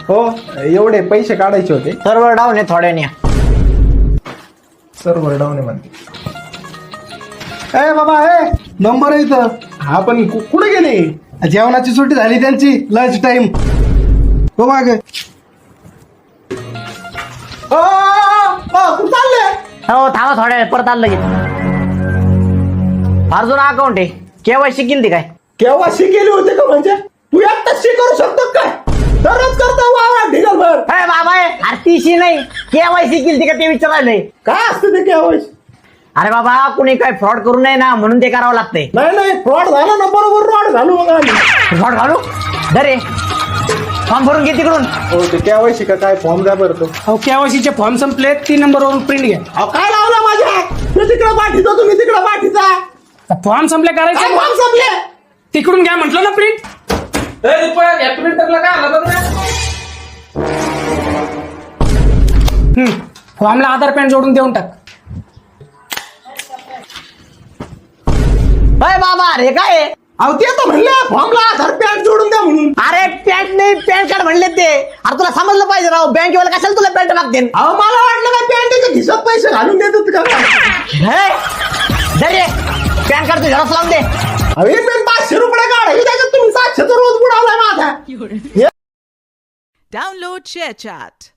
हो, एवढे पैसे काढायचे होते. सर्व्हर डाऊन आहे थोड्याने. सर्व्हर डाऊन आहे म्हणते. ए बाबा, नंबर आहे इथं. हा, पण कुठे गेले? जेवणाची सुट्टी झाली त्यांची, लंच टाइम. हो मागे. कुठं चालले? हो थांबा थोड्या वेळ, परत आलं लगेच. फार जुना अकाउंट आहे. केवायसी केली काय? केव्हा शिकेली होते का? म्हणजे तू एकटाच शिकवू शकतो काय? दररोज करतो वावरात ढिगलभर. अरे बाबा, आरतीशी नाही, केवायसी केली का ते विचारायलंय. काय असतं ते केवायसी? अरे बाबा, कुणी काय फ्रॉड करू नये ना, म्हणून ते करावं लागतंय. नाही, फ्रॉड झाला ना, बरोबर फ्रॉड झालो मग आम्ही. फ्रॉड घालू दरे, फॉर्म भरून घे तिकडून. हो, ते केवायसी का काय फॉर्म द्या बरं. तो केवायसीचे फॉर्म संपले, 3 नंबरवरून प्रिंट घ्या. काय लावलं माझ्या? मी तिकडे पाठीतो, तुम्ही तिकडे पाठीचा. फॉर्म संपले करायचे, फॉर्म संपले. तिकडून घ्या म्हटलं ना प्रिंट. प्रिंटरला काय आलं बघ. फॉर्मला आधार पॅन जोडून देऊन टाक. अरे बाबा, अरे काय? अहो, ते तर म्हणले फॉर्मला आधार पॅन जोडून द्या म्हणून. अरे पॅन्ट नाही, पॅन कार्ड म्हणले ते. अरे तुला समजलं पाहिजे राव, बँकेवाला कशाला तुला पॅन्ट मागते? अहो, मला वाटलं काय पॅन्टच्या खिशात पैसे घालून देतात का? दरे, पॅन कार्ड तू झेरॉक्स लावून दे. अरे पण 500 रुपये काढायचे, त्याच्यात तुम्ही 700 रोज बुडावलाय माझा. Download ShareChat.